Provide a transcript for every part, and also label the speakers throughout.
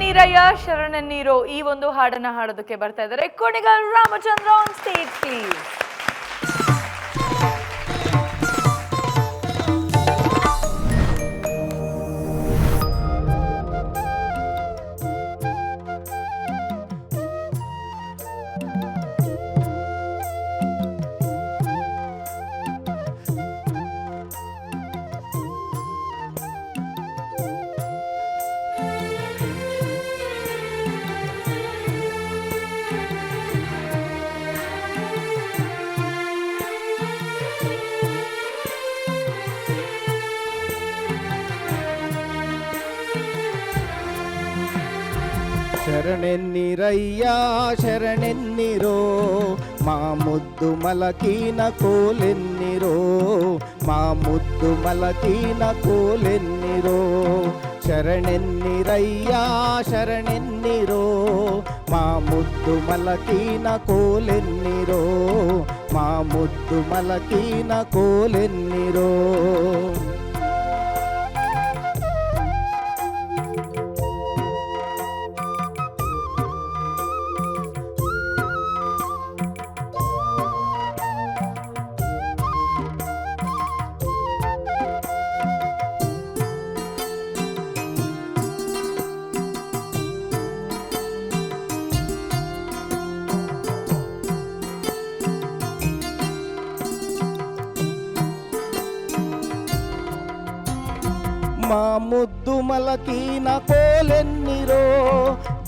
Speaker 1: ನೀರಯ್ಯ ಶರಣನ್ನೀರೋ ಈ ಒಂದು ಹಾಡನ್ನ ಹಾಡೋದಕ್ಕೆ ಬರ್ತಾ ಇದ್ದಾರೆ Kunigal Ramachandra on stage please.
Speaker 2: ಶರಣೆನ್ನಿರಯ್ಯ ಶರಣೆನ್ನಿರೋ ಮಾಮುದ್ದು ಮಲಕೀನ ಕೋಲೆನ್ನಿರೋ ಮಾಮುದ್ದು ಮಲಕೀನ ಕೋಲೆನ್ನಿರೋ ಶರಣೆನ್ನಿರಯ್ಯ ಶರಣೆನ್ನಿರೋ ಮಾಮುದ್ದು ಮಲಕೀನ ಕೋಲೆನ್ನಿರೋ ಮಾಮುದ್ದು ಮಲಕೀನ ಕೋಲೆನ್ನಿರೋ. ಮಾಮುದ್ದು ಮಲಕೀನ ಕೋಲೆನ್ನಿರೋ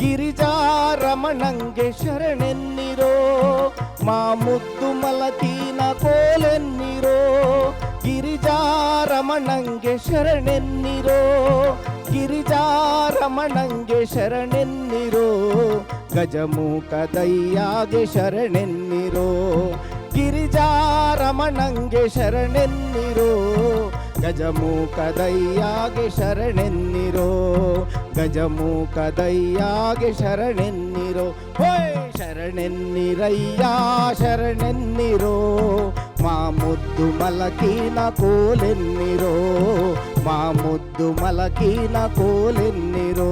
Speaker 2: ಗಿರಿಜಾರಮಣಂಗೆ ಶರಣೆನ್ನಿರೋ ಮಾಮುದ್ದು ಮಲಕೀನ ಕೋಲೆನ್ನಿರೋ ಗಿರಿಜಾರಮಣಂಗೆ ಶರಣೆನ್ನಿರೋ ಗಿರಿಜಾರಮಣಂಗೆ ಶರಣೆನ್ನಿರೋ ಗಜಮುಖದಯ್ಯಾಗೆ ಶರಣೆನ್ನಿರೋ ಗಿರಿಜಾರಮಣಂಗೆ ಶರಣೆನ್ನಿರೋ ಗಜಮುಖದಯ್ಯಾಗೆ ಶರಣೆನ್ನಿರೋ ಗಜಮುಖದಯ್ಯಾಗೆ ಶರಣೆನ್ನಿರೋ ಹೋಯ್ ಶರಣೆನ್ನಿರಯ್ಯ ಶರಣೆನ್ನಿರೋ ಮಾಮುದ್ದು ಮಲಕೀನ ಕೋಲೆನ್ನಿರೋ ಮಾಮುದ್ದು ಮಲಕೀನ ಕೋಲೆನ್ನಿರೋ.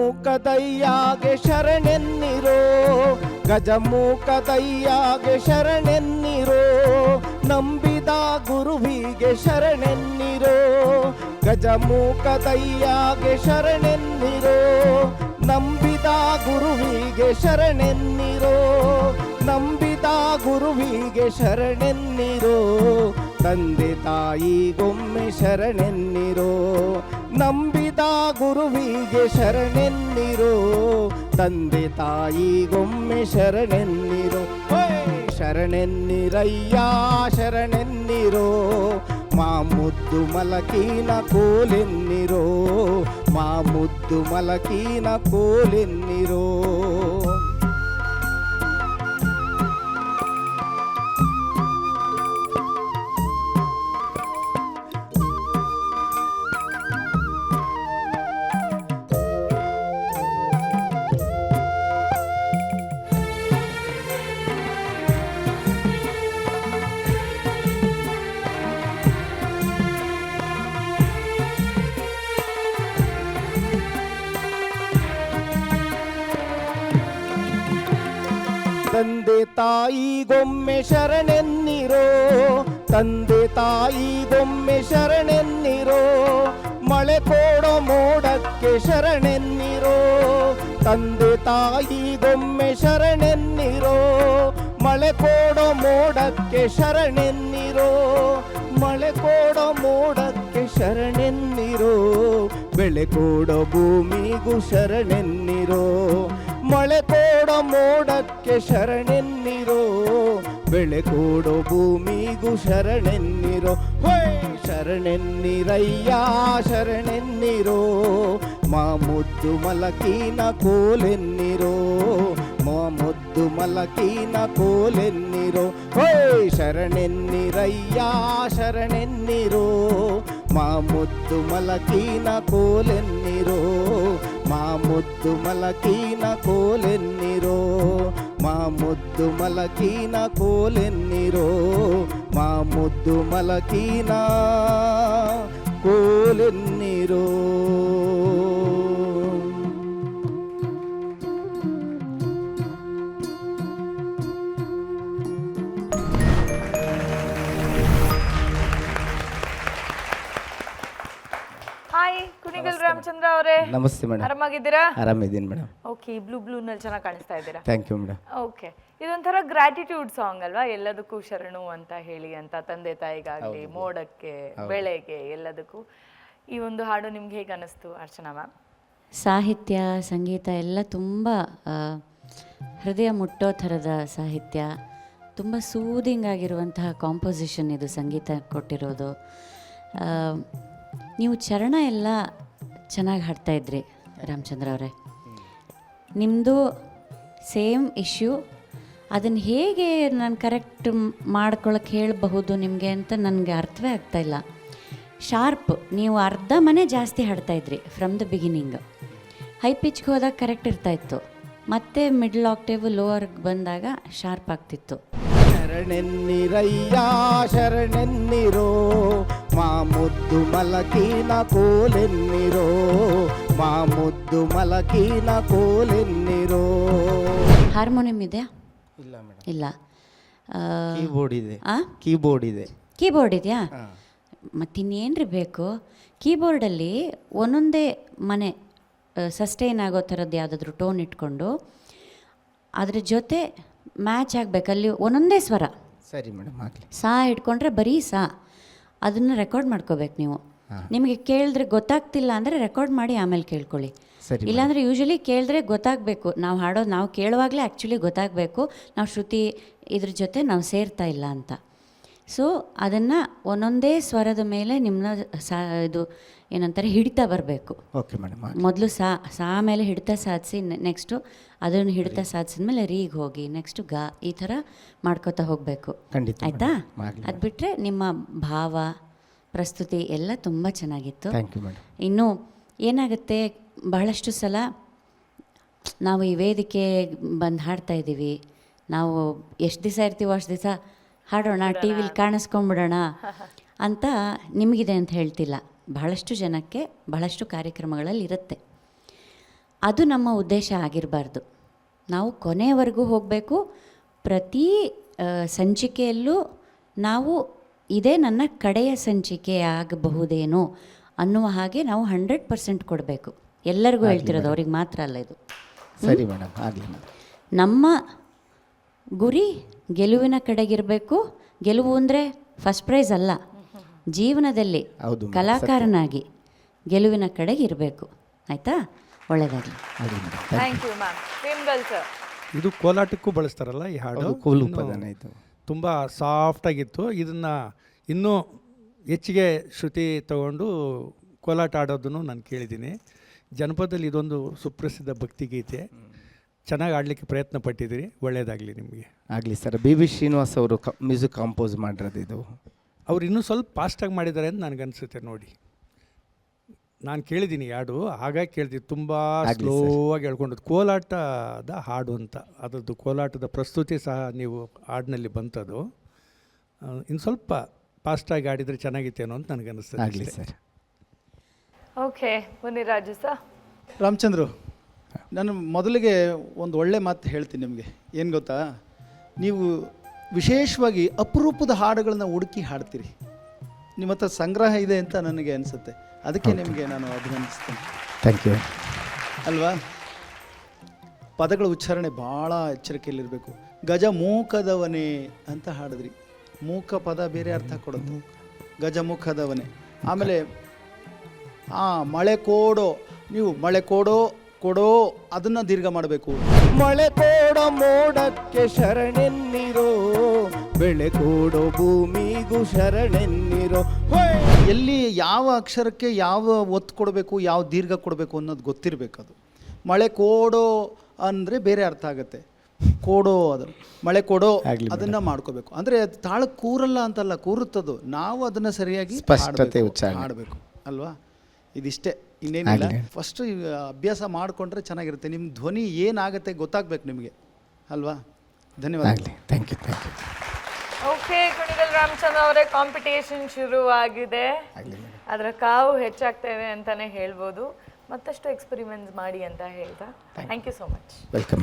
Speaker 2: ಗಜಮುಖದಯ್ಯಾಗೆ ಶರಣೆನ್ನಿರೋ ಗಜಮುಖದಯ್ಯಾಗೆ ಶರಣೆನ್ನಿರೋ ನಂಬಿದ ಗುರುವಿಗೆ ಶರಣೆನ್ನಿರೋ ಗಜಮುಖದಯ್ಯಾಗೆ ಶರಣೆನ್ನಿರೋ ನಂಬಿದ ಗುರುವಿಗೆ ಶರಣೆನ್ನಿರೋ ನಂಬಿದ ಗುರುವಿಗೆ ಶರಣೆನ್ನಿರೋ ತಂದೆ ತಾಯಿಗೊಮ್ಮೆ ಶರಣೆನ್ನಿರೋ ನಂಬಿದ ಗುರುವಿಗೆ ಶರಣೆನ್ನಿರೋ ತಂದೆ ತಾಯಿಗೊಮ್ಮೆ ಶರಣೆನ್ನಿರೋ ಶರಣೆನ್ನಿರಯ್ಯ ಶರಣೆನ್ನಿರೋ ಮಾಮುದ್ದು ಮಲಕೀನ ಕೋಲೆನ್ನಿರೋ ಮಾಮುದ್ದು ಮಲಕೀನ ಕೋಲೆನ್ನಿರೋ. ತಂದೆ ತಾಯಿಗೊಮ್ಮೆ ಶರಣೆನ್ನಿರೋ ತಂದೆ ತಾಯಿಗೊಮ್ಮೆ ಶರಣೆನ್ನಿರೋ ಮಳೆ ಕೊಡೋ ಮೋಡಕ್ಕೆ ಶರಣೆನ್ನಿರೋ ತಂದೆ ತಾಯಿಗೊಮ್ಮೆ ಶರಣೆನ್ನಿರೋ ಮಳೆ ಕೊಡೋ ಮೋಡಕ್ಕೆ ಶರಣೆನ್ನಿರೋ ಮಳೆ ಕೊಡೋ ಮೋಡಕ್ಕೆ ಶರಣೆನ್ನಿರೋ ಬೆಳೆ ಕೊಡೋ ಭೂಮಿಗೂ ಶರಣೆನ್ನಿರೋ ಮಳೆ ಕೊಡೋ ಮೋಡಕ್ಕೆ ಶರಣೆನ್ನಿರೋ ಬೆಳೆ ಕೊಡೋ ಭೂಮಿಗೂ ಶರಣೆನ್ನಿರೋ ಶರಣೆನ್ನಿರಯ್ಯ ಶರಣೆನ್ನಿರೋ ಮುದ್ದು ಮಲಕಿನ ಕೋಲೆನ್ನಿರೋ ಮುದ್ದು ಮಲಕಿನ ಕೋಲೆನ್ನಿರೋ ಹೋಯ್ ಶರಣೆನ್ನಿರಯ್ಯ ಶರಣೆನ್ನಿರೋ ಮುದ್ದು ಮಲಕಿನ ಕೋಲೆನ್ನಿರೋ ಮುದ್ದು ಮಲಕಿನ ಕೋಲೆನ್ನಿರೋ ಮುದ್ದು ಮಲಕಿನ ಕೋಲೆನ್ನಿರೋ ಮುದ್ದು ಮಲಕಿನ ಕೋಲೆನ್ನಿರೋ.
Speaker 1: ಹಾಯ್ ಕುಣಿಗಲ್ ರಾಮಚಂದ್ರ ಅವರೇ,
Speaker 2: ನಮಸ್ತೆ ಮೇಡಮ್.
Speaker 1: ಆರಾಮಾಗಿದ್ದೀರಾ?
Speaker 2: ಆರಾಮಿದ್ದೀನಿ ಮೇಡಮ್.
Speaker 1: ಓಕೆ, ಬ್ಲೂನಲ್ಲಿ ಚೆನ್ನಾಗಿ ಕಾಣಿಸ್ತಾ ಇದ್ದೀರಾ.
Speaker 2: Thank you madam.
Speaker 1: ಓಕೆ, ಇದೊಂಥರ ಗ್ರಾಟಿಟ್ಯೂಡ್ ಸಾಂಗ್ ಅಲ್ವಾ? ಎಲ್ಲದಕ್ಕೂ ಶರಣು ಅಂತ ಹೇಳಿ ಅಂತ, ತಂದೆ ತಾಯಿಗಾಗ್ಲಿ, ಮೋಡಕ್ಕೆ, ಬೆಳೆಗೆ, ಎಲ್ಲದಕ್ಕೂ. ಈ ಒಂದು ಹಾಡು ನಿಮ್ಗೆ ಹೇಗೆ ಅನಿಸ್ತು ಅರ್ಚನಾ ಮ್ಯಾಮ್?
Speaker 3: ಸಾಹಿತ್ಯ, ಸಂಗೀತ ಎಲ್ಲ ತುಂಬ ಹೃದಯ ಮುಟ್ಟೋ ಥರದ ಸಾಹಿತ್ಯ, ತುಂಬ ಸೂದಿಂಗ್ ಆಗಿರುವಂತಹ ಕಾಂಪೋಸಿಷನ್ ಇದು ಸಂಗೀತ ಕೊಟ್ಟಿರೋದು. ನೀವು ಚರಣ ಎಲ್ಲ ಚೆನ್ನಾಗಿ ಹಾಡ್ತಾಯಿದ್ರಿ ರಾಮಚಂದ್ರ ಅವರೇ. ನಿಮ್ಮದು ಸೇಮ್ ಇಶ್ಯೂ, ಅದನ್ನು ಹೇಗೆ ನಾನು ಕರೆಕ್ಟ್ ಮಾಡ್ಕೊಳಕ್ಕೆ ಹೇಳಬಹುದು ನಿಮಗೆ ಅಂತ ನನಗೆ ಅರ್ಥವೇ ಆಗ್ತಾಯಿಲ್ಲ. ಶಾರ್ಪ್, ನೀವು ಅರ್ಧ ಮನೆ ಜಾಸ್ತಿ ಹಾಡ್ತಾಯಿದ್ರಿ ಫ್ರಮ್ ದ ಬಿಗಿನಿಂಗ್. ಹೈ ಪಿಚ್ಗೆ ಹೋದಾಗ ಕರೆಕ್ಟ್ ಇರ್ತಾಯಿತ್ತು, ಮತ್ತೆ ಮಿಡ್ಲ್ ಆಕ್ಟೇವ್ ಲೋವರ್ಗೆ ಬಂದಾಗ ಶಾರ್ಪ್ ಆಗ್ತಿತ್ತು.
Speaker 2: ಶರಣೆನ್ನಿರಯ್ಯ ಶರಣೆನ್ನಿರೋ ಮುದ್ದು ಮಲಕಿನ ಕೋಲೆನ್ನಿರೋ ಮುದ್ದು ಮಲಕಿನ ಕೋಲೆನ್ನಿರೋ.
Speaker 3: ಹಾರ್ಮೋನಿಯಂ ಇದೆಯಾ?
Speaker 2: ಇಲ್ಲ ಮೇಡಮ್.
Speaker 3: ಇಲ್ಲ.
Speaker 2: ಕೀಬೋರ್ಡ್ ಇದೆ. ಕೀಬೋರ್ಡ್ ಇದೆ.
Speaker 3: ಕೀಬೋರ್ಡ್ ಇದೆಯಾ? ಮತ್ತಿನ್ನೇನ್ರಿ ಬೇಕು? ಕೀಬೋರ್ಡಲ್ಲಿ ಒಂದೊಂದೇ ಮನೆ ಸಸ್ಟೈನ್ ಆಗೋ ಥರದ್ದು ಯಾವುದಾದ್ರೂ ಟೋನ್ ಇಟ್ಕೊಂಡು ಅದ್ರ ಜೊತೆ ಮ್ಯಾಚ್ ಆಗಬೇಕು. ಅಲ್ಲಿ ಒಂದೊಂದೇ ಸ್ವರ.
Speaker 2: ಸರಿ ಮೇಡಮ್, ಆಗಲಿ.
Speaker 3: ಸಾ ಹಿಡ್ಕೊಂಡ್ರೆ ಬರೀ ಸಾ, ಅದನ್ನು ರೆಕಾರ್ಡ್ ಮಾಡ್ಕೋಬೇಕು ನೀವು. ನಿಮಗೆ ಕೇಳಿದ್ರೆ ಗೊತ್ತಾಗ್ತಿಲ್ಲ ಅಂದರೆ ರೆಕಾರ್ಡ್ ಮಾಡಿ ಆಮೇಲೆ ಕೇಳ್ಕೊಳ್ಳಿ. ಇಲ್ಲಾಂದರೆ ಯೂಶ್ವಲಿ ಕೇಳಿದ್ರೆ ಗೊತ್ತಾಗಬೇಕು, ನಾವು ಹಾಡೋದು ನಾವು ಕೇಳುವಾಗಲೇ ಆ್ಯಕ್ಚುಲಿ ಗೊತ್ತಾಗಬೇಕು ನಾವು ಶ್ರುತಿ ಇದ್ರ ಜೊತೆ ನಾವು ಸೇರ್ತಾ ಇಲ್ಲ ಅಂತ. ಸೊ ಅದನ್ನು ಒಂದೊಂದೇ ಸ್ವರದ ಮೇಲೆ ನಿಮ್ಮನ್ನ ಇದು ಏನಂತಾರೆ ಹಿಡಿತಾ ಬರಬೇಕು.
Speaker 2: Okay madam.
Speaker 3: ಮೊದಲು ಸಾ ಮೇಲೆ ಹಿಡಿತ ಸಾಧಿಸಿ, ನೆಕ್ಸ್ಟು ಅದನ್ನು ಹಿಡಿತ ಸಾಧಿಸಿದ್ಮೇಲೆ ರೀಗೆ ಹೋಗಿ, ನೆಕ್ಸ್ಟು ಗ, ಈ ಥರ ಮಾಡ್ಕೋತಾ ಹೋಗಬೇಕು.
Speaker 2: ಖಂಡಿತ.
Speaker 3: ಆಯಿತಾ? ಅದು ಬಿಟ್ಟರೆ ನಿಮ್ಮ ಭಾವ, ಪ್ರಸ್ತುತಿ ಎಲ್ಲ ತುಂಬ ಚೆನ್ನಾಗಿತ್ತು.
Speaker 2: Thank you madam.
Speaker 3: ಇನ್ನು ಏನಾಗುತ್ತೆ, ಬಹಳಷ್ಟು ಸಲ ನಾವು ಈ ವೇದಿಕೆ ಬಂದು ಹಾಡ್ತಾ ಇದ್ದೀವಿ, ನಾವು ಎಷ್ಟು ದಿವಸ ಇರ್ತೀವೋ ಅಷ್ಟು ದಿವಸ ಹಾಡೋಣ, ಟಿ ವಿಲಿ ಕಾಣಿಸ್ಕೊಂಬಿಡೋಣ ಅಂತ ನಿಮಗಿದೆ ಅಂತ ಹೇಳ್ತಿಲ್ಲ. ಬಹಳಷ್ಟು ಜನಕ್ಕೆ ಬಹಳಷ್ಟು ಕಾರ್ಯಕ್ರಮಗಳಲ್ಲಿ ಇರುತ್ತೆ. ಅದು ನಮ್ಮ ಉದ್ದೇಶ ಆಗಿರಬಾರ್ದು. ನಾವು ಕೊನೆಯವರೆಗೂ ಹೋಗಬೇಕು. ಪ್ರತಿ ಸಂಚಿಕೆಯಲ್ಲೂ ನಾವು ಇದೇ ನನ್ನ ಕಡೆಯ ಸಂಚಿಕೆ ಆಗಬಹುದೇನೋ ಅನ್ನುವ ಹಾಗೆ ನಾವು 100% ಕೊಡಬೇಕು. ಎಲ್ಲರಿಗೂ ಹೇಳ್ತಿರೋದು, ಅವ್ರಿಗೆ ಮಾತ್ರ ಅಲ್ಲ ಇದು.
Speaker 2: ಸರಿ ಮೇಡಮ್, ಆಗಲಿ.
Speaker 3: ನಮ್ಮ ಗುರಿ ಗೆಲುವಿನ ಕಡೆಗಿರಬೇಕು. ಗೆಲುವು ಅಂದರೆ ಫಸ್ಟ್ ಪ್ರೈಸ್ ಅಲ್ಲ, ಜೀವನದಲ್ಲಿ ಕಲಾಕಾರನಾಗಿ ಗೆಲುವಿನ ಕಡೆಗೆ ಇರಬೇಕು. ಆಯಿತಾ? ಒಳ್ಳೆಯದಾಗಲಿ.
Speaker 1: Thank you ma'am. ಪ್ರೇಮ್ಗಲ್ ಸರ್,
Speaker 4: ಇದು ಕೋಲಾಟಕ್ಕೂ ಬಳಸ್ತಾರಲ್ಲ ಈ ಹಾಡು, ತುಂಬ ಸಾಫ್ಟಾಗಿತ್ತು. ಇದನ್ನು ಇನ್ನೂ ಹೆಚ್ಚಿಗೆ ಶ್ರುತಿ ತಗೊಂಡು ಕೋಲಾಟ ಆಡೋದನ್ನು ನಾನು ಕೇಳಿದ್ದೀನಿ. ಜನಪದದಲ್ಲಿ ಇದೊಂದು ಸುಪ್ರಸಿದ್ಧ ಭಕ್ತಿಗೀತೆ. ಚೆನ್ನಾಗಿ ಆಡಲಿಕ್ಕೆ ಪ್ರಯತ್ನ ಪಟ್ಟಿದ್ದೀರಿ, ಒಳ್ಳೆಯದಾಗಲಿ ನಿಮಗೆ.
Speaker 2: ಆಗಲಿ ಸರ್. ಬಿ ವಿ ಶ್ರೀನಿವಾಸ್ ಅವರು ಮ್ಯೂಸಿಕ್ ಕಂಪೋಸ್ ಮಾಡಿರೋದು ಇದು.
Speaker 4: ಅವ್ರು ಇನ್ನೂ ಸ್ವಲ್ಪ ಫಾಸ್ಟಾಗಿ ಮಾಡಿದ್ದಾರೆ ಅಂತ ನನಗನ್ಸುತ್ತೆ. ನೋಡಿ, ನಾನು ಕೇಳಿದ್ದೀನಿ ಹಾಡು, ಹಾಗಾಗಿ ಕೇಳ್ತೀನಿ. ತುಂಬ ಸ್ಲೋ ಆಗಿ ಹೇಳ್ಕೊಂಡದ್ದು ಕೋಲಾಟದ ಹಾಡು ಅಂತ. ಅದರದ್ದು ಕೋಲಾಟದ ಪ್ರಸ್ತುತಿ ಸಹ ನೀವು ಹಾಡಿನಲ್ಲಿ ಬಂತದ್ದು. ಇನ್ನು ಸ್ವಲ್ಪ ಫಾಸ್ಟಾಗಿ ಆಡಿದರೆ ಚೆನ್ನಾಗಿತ್ತೇನೋ ಅಂತ ನನಗನ್ನಿಸ್ತದೆ.
Speaker 2: ಆಗಲಿ sir.
Speaker 1: Okay, Muniraju sir.
Speaker 5: Ramachandru, ನಾನು ಮೊದಲಿಗೆ ಒಂದು ಒಳ್ಳೆ ಮಾತು ಹೇಳ್ತೀನಿ ನಿಮಗೆ. ಏನು ಗೊತ್ತಾ, ನೀವು ವಿಶೇಷವಾಗಿ ಅಪರೂಪದ ಹಾಡುಗಳನ್ನ ಹುಡುಕಿ ಹಾಡ್ತೀರಿ. ನಿಮ್ಮ ಹತ್ರ ಸಂಗ್ರಹ ಇದೆ ಅಂತ ನನಗೆ ಅನಿಸುತ್ತೆ. ಅದಕ್ಕೆ ನಿಮಗೆ ನಾನು ಅಭಿನಂದಿಸ್ತೇನೆ.
Speaker 2: Thank you.
Speaker 5: ಅಲ್ವಾ? ಪದಗಳ ಉಚ್ಚಾರಣೆ ಭಾಳ ಎಚ್ಚರಿಕೆಯಲ್ಲಿರಬೇಕು. ಗಜ ಮೂಕದವನೇ ಅಂತ ಹಾಡಿದ್ರಿ. ಮೂಕ ಪದ ಬೇರೆ ಅರ್ಥ ಕೊಡೋದು, ಗಜಮುಖದವನೇ. ಆಮೇಲೆ ಮಳೆ ಕೋಡೋ, ನೀವು ಮಳೆ ಕೋಡೋ ಅದನ್ನು ದೀರ್ಘ ಮಾಡಬೇಕು.
Speaker 2: ಮಳೆ ಕೋಡೋ ಮೋಡಕ್ಕೆ ಶರಣೆನ್ನಿರೋ, ಬೆಳೆ ಕೋಡೋ ಭೂಮಿಗೂ ಶರಣೆನ್ನಿರೋ.
Speaker 5: ಎಲ್ಲಿ ಯಾವ ಅಕ್ಷರಕ್ಕೆ ಯಾವ ಒತ್ತು ಕೊಡಬೇಕು, ಯಾವ ದೀರ್ಘ ಕೊಡಬೇಕು ಅನ್ನೋದು ಗೊತ್ತಿರಬೇಕು. ಅದು ಮಳೆ ಕೋಡೋ ಅಂದರೆ ಬೇರೆ ಅರ್ಥ ಆಗುತ್ತೆ. ಕೋಡೋ ಅದು ಮಳೆ ಕೊಡೋ ಅದನ್ನು ಮಾಡ್ಕೋಬೇಕು. ಅಂದರೆ ಅದು ತಾಳಕ್ಕೆ ಕೂರಲ್ಲ ಅಂತಲ್ಲ, ಕೂರುತ್ತದು. ನಾವು ಅದನ್ನು ಸರಿಯಾಗಿ
Speaker 2: ಸ್ಪಷ್ಟತೆ ಉಚ್ಚಾರಣೆ
Speaker 5: ಮಾಡಬೇಕು ಅಲ್ವಾ. ಇದಿಷ್ಟೇ, ಇನ್ನೇನಿಲ್ಲ. ಫಸ್ಟು ಅಭ್ಯಾಸ ಮಾಡಿಕೊಂಡ್ರೆ ಚೆನ್ನಾಗಿರುತ್ತೆ. ನಿಮ್ಮ ಧ್ವನಿ ಏನಾಗುತ್ತೆ ಗೊತ್ತಾಗಬೇಕು ನಿಮಗೆ ಅಲ್ವಾ. ಧನ್ಯವಾದ.
Speaker 2: Thank you.
Speaker 1: Okay, Kunigal Ramachandra ಅವರೇ, ಕಾಂಪಿಟೇಷನ್ ಶುರುವಾಗಿದೆ. ಅದರ ಕಾವು ಹೆಚ್ಚಾಗ್ತೇವೆ ಅಂತಾನೆ ಹೇಳ್ಬೋದು. ಮತ್ತಷ್ಟು ಎಕ್ಸ್ಪೆರಿಮೆಂಟ್ಸ್ ಮಾಡಿ ಅಂತ ಹೇಳ್ತಾ thank you so much.
Speaker 2: Welcome.